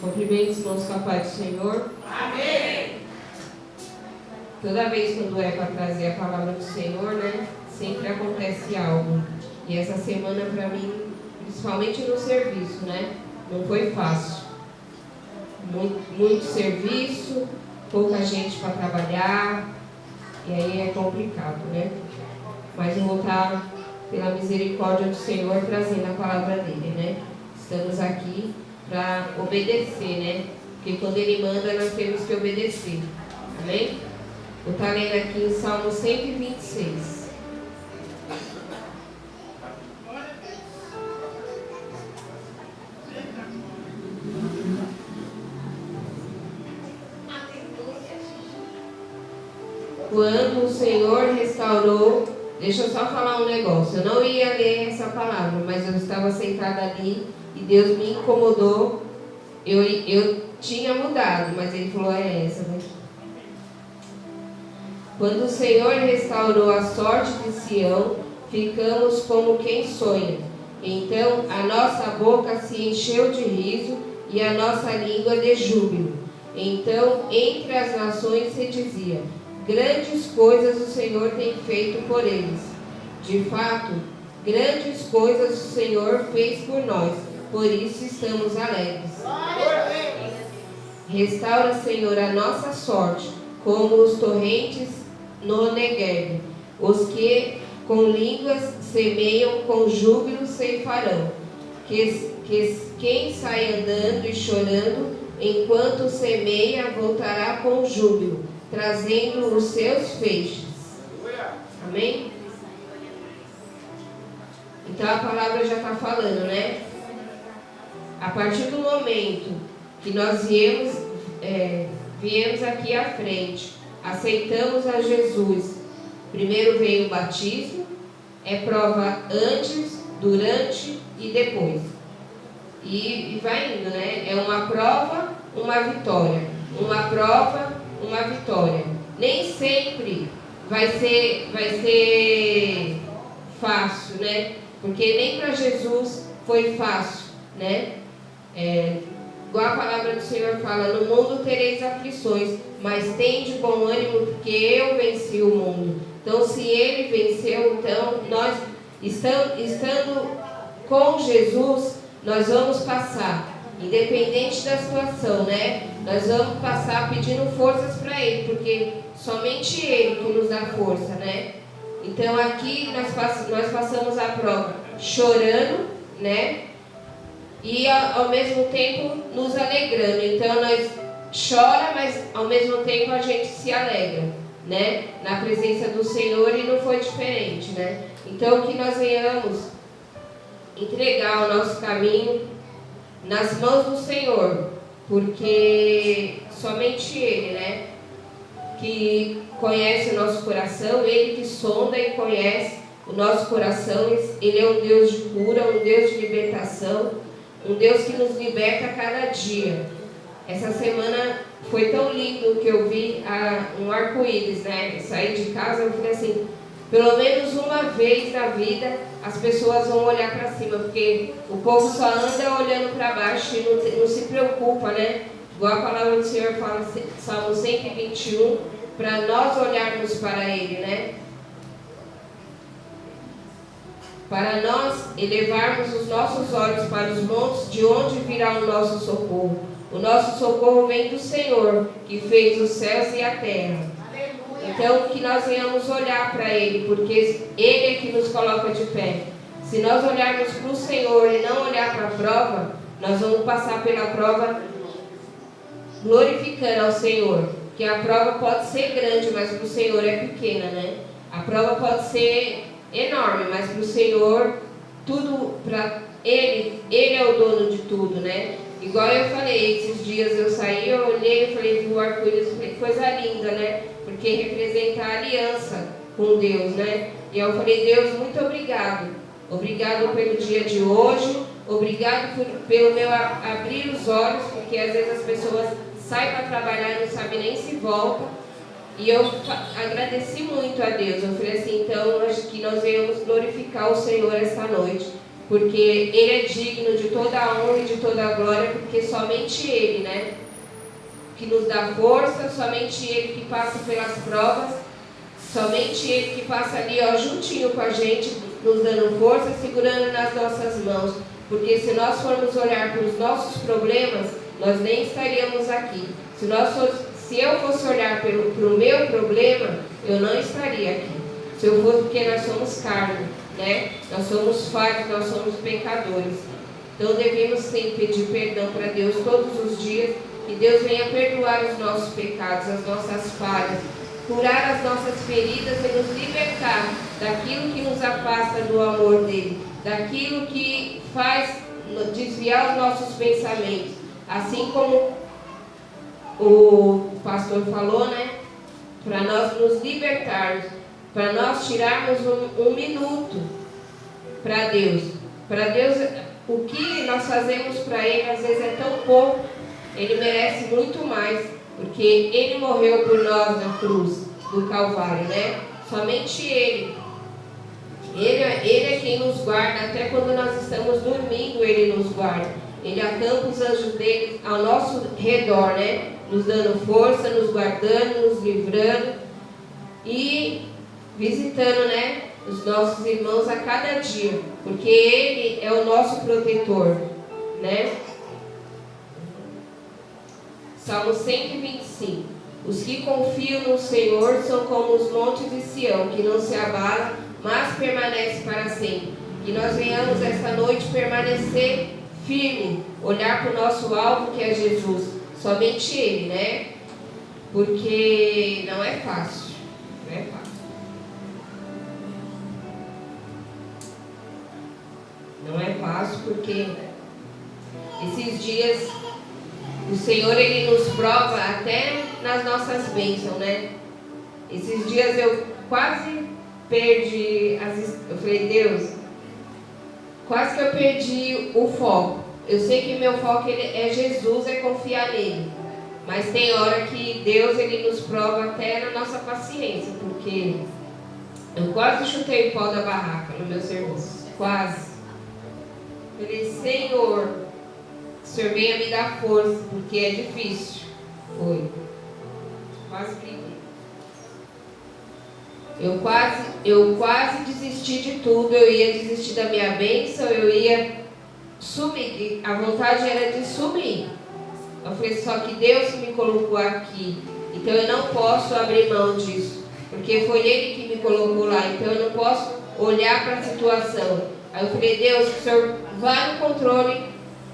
Cumprimento os irmãos com a paz do Senhor. Amém. Toda vez quando é para trazer a palavra do Senhor, né, sempre acontece algo. E essa semana para mim, principalmente no serviço, né, não foi fácil. Muito serviço, pouca gente para trabalhar, e aí é complicado, né? Mas eu vou estar, pela misericórdia do Senhor, trazendo a palavra dele, né? Estamos aqui para obedecer, né? Porque quando Ele manda, nós temos que obedecer. Amém? Vou estar lendo aqui em Salmo 126. Quando o Senhor restaurou... Deixa eu só falar um negócio. Eu não ia ler essa palavra, mas eu estava sentada ali e Deus me incomodou. Eu tinha mudado, mas Ele falou, é essa daqui. Quando o Senhor restaurou a sorte de Sião, ficamos como quem sonha. Então a nossa boca se encheu de riso e a nossa língua de júbilo. Então entre as nações se dizia, grandes coisas o Senhor tem feito por eles. De fato, grandes coisas o Senhor fez por nós, por isso estamos alegres. Restaura, Senhor, a nossa sorte, como os torrentes no Negueb. Os que com línguas semeiam, com júbilo ceifarão. Quem sai andando e chorando, enquanto semeia, voltará com júbilo, trazendo os seus feixes. Amém? Então a palavra já está falando, né? A partir do momento que nós viemos aqui à frente, aceitamos a Jesus, primeiro veio o batismo, é prova antes, durante e depois. E vai indo, né? É uma prova, uma vitória. Uma prova, uma vitória. Nem sempre vai ser fácil, né? Porque nem para Jesus foi fácil, né? Igual a palavra do Senhor fala, no mundo tereis aflições, mas tende bom ânimo, porque eu venci o mundo. Então, se Ele venceu, então nós, estando com Jesus, nós vamos passar, independente da situação, né? Nós vamos passar pedindo forças para Ele, porque somente Ele que nos dá força, né? Então aqui nós passamos a prova chorando, né? E ao mesmo tempo nos alegrando. Então nós chora, mas ao mesmo tempo a gente se alegra, né? Na presença do Senhor, e não foi diferente, né? Então que nós venhamos entregar o nosso caminho nas mãos do Senhor, porque somente Ele, né, que conhece o nosso coração, Ele que sonda e conhece o nosso coração. Ele é um Deus de cura, um Deus de libertação, um Deus que nos liberta a cada dia. Essa semana foi tão lindo que eu vi um arco-íris, né? Eu saí de casa e falei assim, pelo menos uma vez na vida as pessoas vão olhar para cima, porque o povo só anda olhando para baixo e não se preocupa, né? Igual a palavra do Senhor fala, Salmo 121, para nós olharmos para Ele, né? Para nós elevarmos os nossos olhos para os montes, de onde virá o nosso socorro. O nosso socorro vem do Senhor, que fez os céus e a terra. Então, que nós venhamos olhar para Ele, porque Ele é que nos coloca de pé. Se nós olharmos para o Senhor e não olhar para a prova, nós vamos passar pela prova glorificando ao Senhor. Que a prova pode ser grande, mas para o Senhor é pequena, né? A prova pode ser enorme, mas para o Senhor, tudo para Ele é o dono de tudo, né? Igual eu falei, esses dias eu saí, eu olhei e falei, vi o arco-íris, falei, coisa linda, né? Porque representa a aliança com Deus, né? E eu falei, Deus, muito obrigado. Obrigado pelo dia de hoje, obrigado pelo meu abrir os olhos, porque às vezes as pessoas saem para trabalhar e não sabem nem se voltam. E eu agradeci muito a Deus. Eu falei assim, então, que nós venhamos glorificar o Senhor esta noite. porque Ele é digno de toda a honra e de toda a glória, porque somente Ele, né, que nos dá força, somente Ele que passa pelas provas, somente Ele que passa ali, ó, juntinho com a gente, nos dando força, segurando nas nossas mãos, porque se nós formos olhar para os nossos problemas, nós nem estaríamos aqui. Se eu fosse olhar para o meu problema, eu não estaria aqui. Se eu fosse, porque nós somos carne, né? Nós somos falhos, nós somos pecadores. Então devemos sempre pedir perdão para Deus todos os dias, que Deus venha perdoar os nossos pecados, as nossas falhas, curar as nossas feridas e nos libertar daquilo que nos afasta do amor dele, daquilo que faz desviar os nossos pensamentos. Assim como o pastor falou, né? Para nós nos libertarmos, para nós tirarmos um minuto para Deus. Para Deus, o que nós fazemos para Ele às vezes é tão pouco. Ele merece muito mais, porque Ele morreu por nós na cruz do Calvário, né? Somente Ele. Ele é quem nos guarda, até quando nós estamos dormindo, Ele nos guarda. Ele acampa os anjos dele ao nosso redor, né? Nos dando força, nos guardando, nos livrando e visitando, né, os nossos irmãos a cada dia, porque Ele é o nosso protetor, né? Salmo 125. Os que confiam no Senhor são como os montes de Sião, que não se abalam, mas permanece para sempre. Que nós venhamos esta noite permanecer firme, olhar para o nosso alvo, que é Jesus, somente Ele, né? Porque não é fácil, não é fácil. Não é fácil porque esses dias o Senhor, Ele nos prova até nas nossas bênçãos, né? Esses dias eu quase perdi, eu falei, Deus, quase que eu perdi o foco. Eu sei que meu foco é Jesus, é confiar nele. Mas tem hora que Deus, Ele nos prova até na nossa paciência, porque eu quase chutei o pau da barraca no meu serviço. Quase. Falei, Senhor, o Senhor venha me dar força, porque é difícil. Foi. Quase briguei. Eu quase desisti de tudo. Eu ia desistir da minha bênção, eu ia sumir. A vontade era de sumir. Eu falei, só que Deus me colocou aqui, então eu não posso abrir mão disso, porque foi Ele que me colocou lá, então eu não posso olhar para a situação. Aí eu falei, Deus, que o Senhor vá no controle,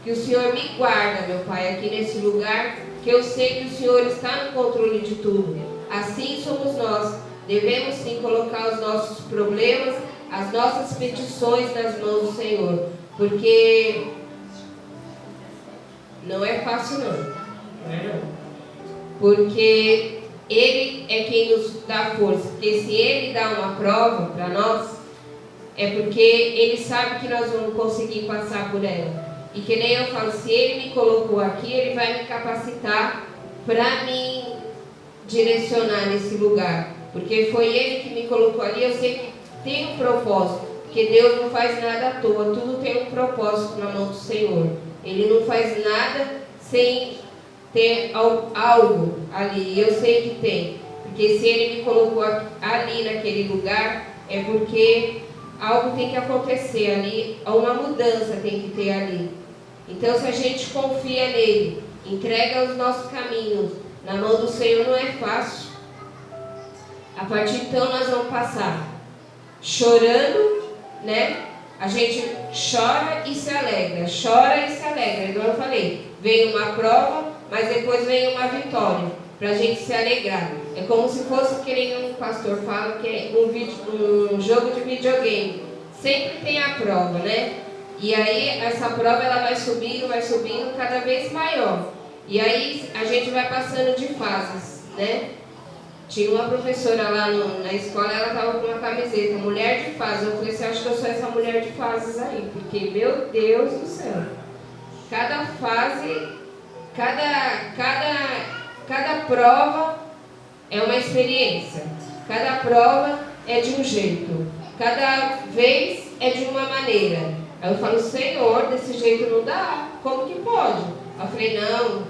que o Senhor me guarda, meu Pai, aqui nesse lugar, que eu sei que o Senhor está no controle de tudo. Assim somos nós, devemos sim colocar os nossos problemas, as nossas petições nas mãos do Senhor, porque não é fácil não, não é não. Porque Ele é quem nos dá força, porque se Ele dá uma prova para nós, é porque Ele sabe que nós vamos conseguir passar por ela. E que nem eu falo, se Ele me colocou aqui, Ele vai me capacitar para me direcionar nesse lugar. Porque foi Ele que me colocou ali, eu sei que tem um propósito. Porque Deus não faz nada à toa, tudo tem um propósito na mão do Senhor. Ele não faz nada sem ter algo ali, eu sei que tem. Porque se Ele me colocou ali naquele lugar, é porque algo tem que acontecer ali, uma mudança tem que ter ali. Então, se a gente confia nele, entrega os nossos caminhos na mão do Senhor, não é fácil. A partir de então nós vamos passar chorando, né? A gente chora e se alegra, chora e se alegra. Igual eu falei, vem uma prova, mas depois vem uma vitória, para a gente se alegrar. É como se fosse, que nem um pastor fala, que é um jogo de videogame. Sempre tem a prova, né? E aí essa prova ela vai subindo cada vez maior. E aí a gente vai passando de fases, né? Tinha uma professora lá na escola, ela estava com uma camiseta, mulher de fases. Eu falei, você acha que eu sou essa mulher de fases aí? Porque, meu Deus do céu, cada fase, cada prova é uma experiência. Cada prova é de um jeito. Cada vez é de uma maneira. Aí eu falo, Senhor, desse jeito não dá, como que pode? Eu falei, não,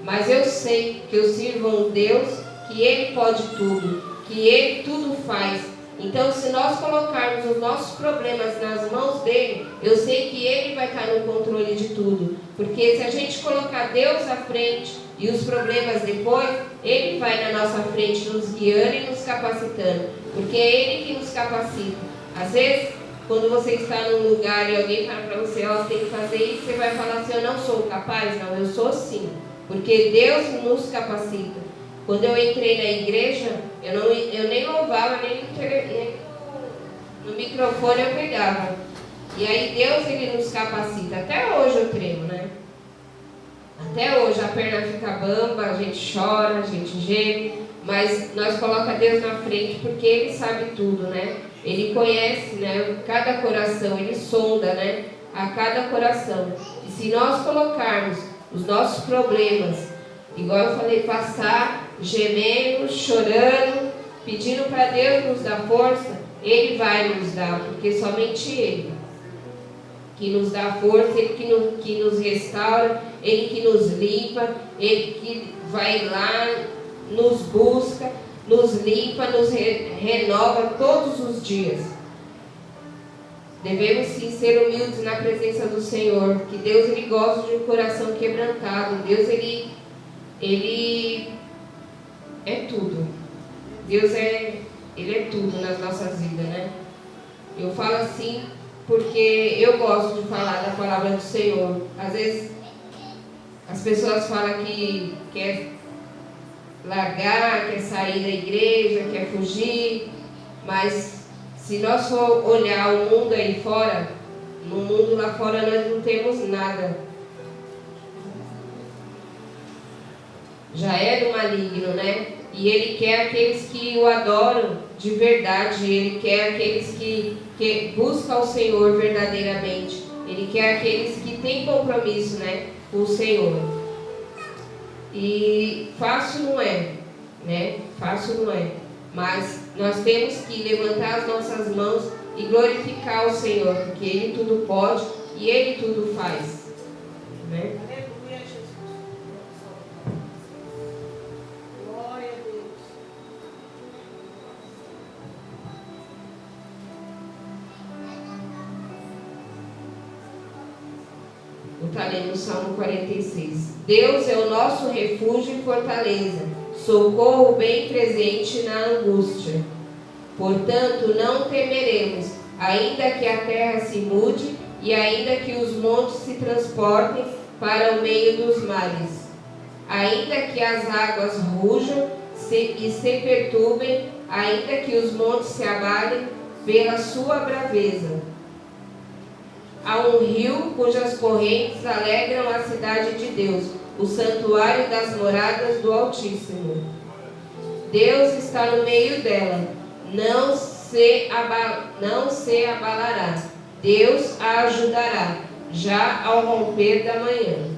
mas eu sei que eu sirvo a um Deus que Ele pode tudo, que Ele tudo faz. Então, se nós colocarmos os nossos problemas nas mãos dele, eu sei que ele vai estar no controle de tudo. Porque se a gente colocar Deus à frente e os problemas depois, ele vai na nossa frente nos guiando e nos capacitando. Porque é ele que nos capacita. Às vezes, quando você está num lugar e alguém fala para você, ó, tem que fazer isso, você vai falar assim, eu não sou capaz? Não, eu sou sim. Porque Deus nos capacita. Quando eu entrei na igreja, eu nem louvava, nem no microfone eu pegava. E aí Deus, ele nos capacita. Até hoje eu tremo, né? Até hoje a perna fica bamba, a gente chora, a gente geme, mas nós colocamos Deus na frente porque Ele sabe tudo, né? Ele conhece, né? Cada coração, Ele sonda, né? A cada coração. E se nós colocarmos os nossos problemas, igual eu falei, passar gemendo, chorando, pedindo para Deus nos dar força, Ele vai nos dar, porque somente Ele que nos dá força, Ele que nos restaura, Ele que nos limpa, Ele que vai lá, nos busca, nos limpa, nos renova todos os dias. Devemos sim ser humildes na presença do Senhor, que Deus, Ele gosta de um coração quebrantado. Deus, Ele é tudo. Deus Ele é tudo nas nossas vidas, né? Eu falo assim porque eu gosto de falar da palavra do Senhor. Às vezes as pessoas falam que quer largar, quer sair da igreja, quer fugir, mas se nós for olhar o mundo aí fora, no mundo lá fora nós não temos nada. Já é do maligno, né? E Ele quer aqueles que o adoram de verdade. Ele quer aqueles que buscam o Senhor verdadeiramente. Ele quer aqueles que têm compromisso, né, com o Senhor. E fácil não é, né? Fácil não é. Mas nós temos que levantar as nossas mãos e glorificar o Senhor, porque Ele tudo pode e Ele tudo faz, né? Está lendo o Salmo 46. Deus é o nosso refúgio e fortaleza, socorro bem presente na angústia. Portanto, não temeremos, ainda que a terra se mude e ainda que os montes se transportem para o meio dos mares. Ainda que as águas rujam e se perturbem, ainda que os montes se abalem pela sua braveza. Há um rio cujas correntes alegram a cidade de Deus, o santuário das moradas do Altíssimo. Deus está no meio dela, não se abalará. Deus a ajudará, já ao romper da manhã.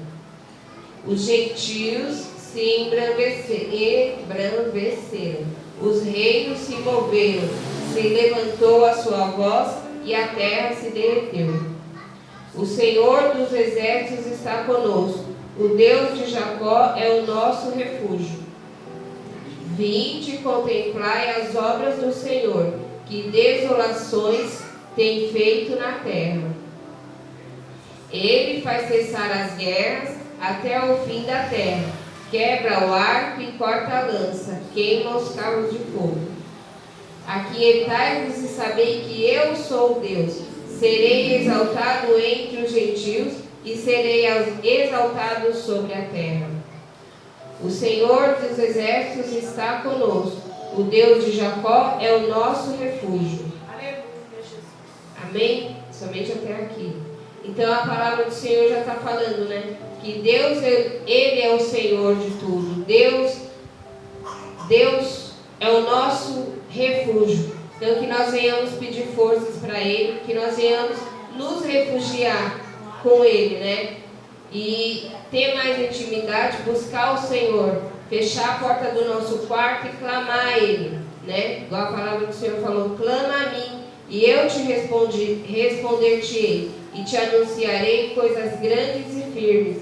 Os gentios se embranqueceram, os reinos se moveram, se levantou a sua voz e a terra se derreteu. O Senhor dos exércitos está conosco, o Deus de Jacó é o nosso refúgio. Vinde e contemplai as obras do Senhor, que desolações tem feito na terra. Ele faz cessar as guerras até o fim da terra, quebra o arco e corta a lança, queima os carros de fogo. Aquietai-vos e sabei que eu sou Deus. Serei exaltado entre os gentios e serei exaltado sobre a terra. O Senhor dos exércitos está conosco. O Deus de Jacó é o nosso refúgio. Amém? Somente até aqui. Então a palavra do Senhor já está falando, né? Que Deus, Ele é o Senhor de tudo. Deus é o nosso refúgio. Então que nós venhamos pedir forças para Ele, que nós venhamos nos refugiar com Ele, né? E ter mais intimidade, buscar o Senhor, fechar a porta do nosso quarto e clamar a Ele, né? Igual a palavra do Senhor falou, clama a mim E eu te responder-te-ei, e te anunciarei coisas grandes e firmes,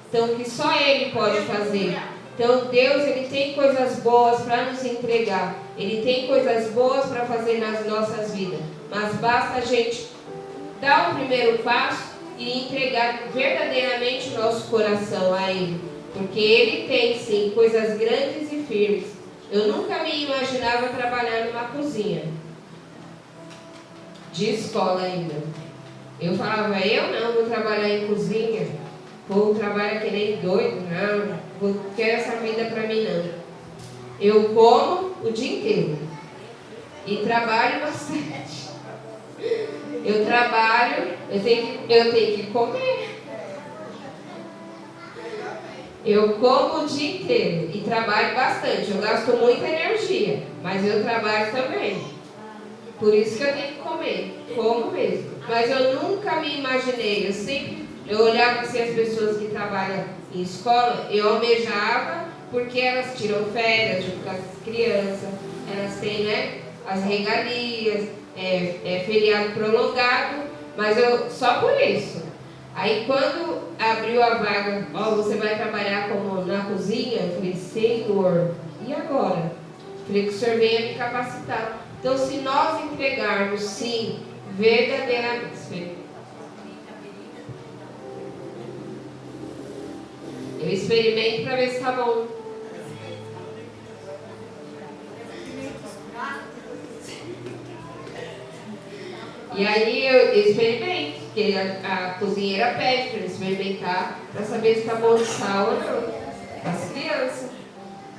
então que só Ele pode fazer. Então Deus, Ele tem coisas boas para nos entregar, Ele tem coisas boas para fazer nas nossas vidas, mas basta a gente dar o primeiro passo e entregar verdadeiramente o nosso coração a Ele, porque Ele tem sim coisas grandes e firmes. Eu nunca me imaginava trabalhar numa cozinha de escola ainda. Eu falava, eu não vou trabalhar em cozinha, vou trabalhar que nem doido, não quero essa vida para mim não. Eu como o dia inteiro e trabalho bastante. Eu trabalho, eu tenho que comer. Eu como o dia inteiro e trabalho bastante. Eu gasto muita energia, mas eu trabalho também. Por isso que eu tenho que comer, como mesmo. Mas eu nunca me imaginei, eu olhava assim as pessoas que trabalham em escola, eu almejava, porque elas tiram férias junto com as crianças, elas têm, né, as regalias, feriado prolongado, mas eu só por isso. Aí quando abriu a vaga, você vai trabalhar como na cozinha, eu falei, Senhor, e agora? Eu falei que o Senhor venha me capacitar. Então, se nós entregarmos, sim, verdadeiramente. Eu experimento para ver se está bom. E aí eu experimento, porque a cozinheira pede para eu experimentar, para saber se está bom de sal ou não, as crianças.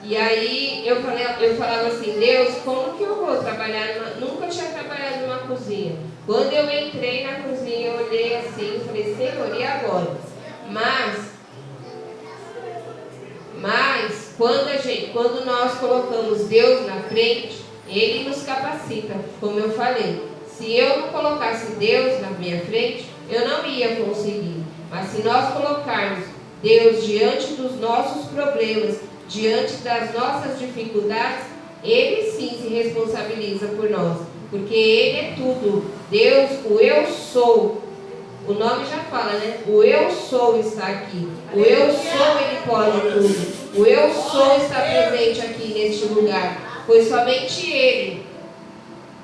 E aí eu falava assim, Deus, como que eu vou trabalhar nunca tinha trabalhado numa cozinha. Quando eu entrei na cozinha, eu olhei assim e falei, Senhor, e agora? Mas quando nós colocamos Deus na frente, Ele nos capacita, como eu falei. Se eu não colocasse Deus na minha frente, eu não ia conseguir. Mas se nós colocarmos Deus diante dos nossos problemas, diante das nossas dificuldades, Ele sim se responsabiliza por nós, porque Ele é tudo. Deus, o eu sou, o nome já fala, né? O eu sou está aqui. O eu sou, Ele pode tudo. O eu sou está presente aqui neste lugar. Foi somente Ele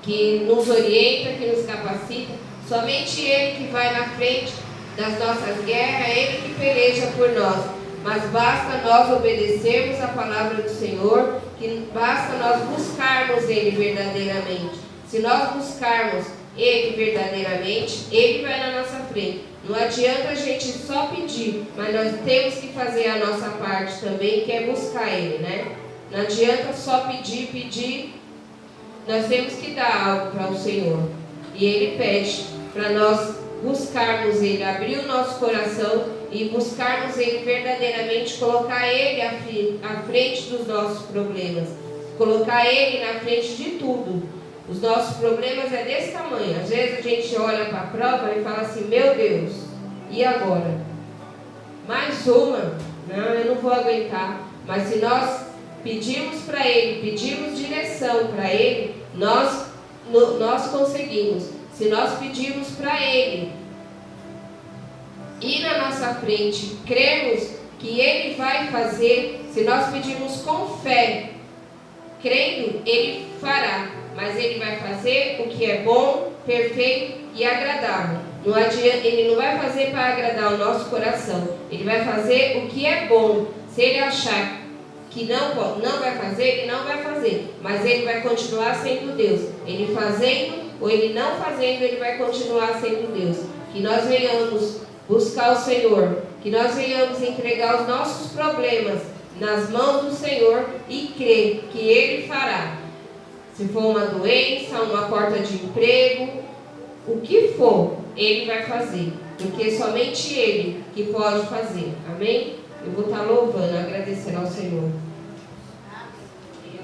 que nos orienta, que nos capacita. Somente Ele que vai na frente das nossas guerras, é Ele que peleja por nós. Mas basta nós obedecermos a palavra do Senhor, que basta nós buscarmos Ele verdadeiramente. Se nós buscarmos Ele verdadeiramente, Ele vai na nossa frente. Não adianta a gente só pedir, mas nós temos que fazer a nossa parte também, que é buscar Ele, né? Não adianta só pedir, nós temos que dar algo para o Senhor. E Ele pede para nós buscarmos Ele, abrir o nosso coração e buscarmos Ele verdadeiramente, colocar Ele à frente dos nossos problemas, colocar Ele na frente de tudo. Os nossos problemas é desse tamanho. Às vezes a gente olha para a prova e fala assim, meu Deus, e agora? Mais uma? Não, eu não vou aguentar. Mas se nós pedimos para Ele, pedimos direção para Ele, nós conseguimos. Se nós pedirmos para Ele ir na nossa frente, cremos que Ele vai fazer, se nós pedirmos com fé, crendo, Ele fará. Mas Ele vai fazer o que é bom, perfeito e agradável. Não adianta, Ele não vai fazer para agradar o nosso coração. Ele vai fazer o que é bom. Se Ele achar que não vai fazer, Ele não vai fazer. Mas Ele vai continuar sendo Deus. Ele fazendo ou Ele não fazendo, Ele vai continuar sendo Deus. Que nós venhamos buscar o Senhor. Que nós venhamos entregar os nossos problemas nas mãos do Senhor e crer que Ele fará. Se for uma doença, uma porta de emprego, o que for, Ele vai fazer. Porque somente Ele que pode fazer. Amém? Eu vou estar louvando, agradecendo ao Senhor.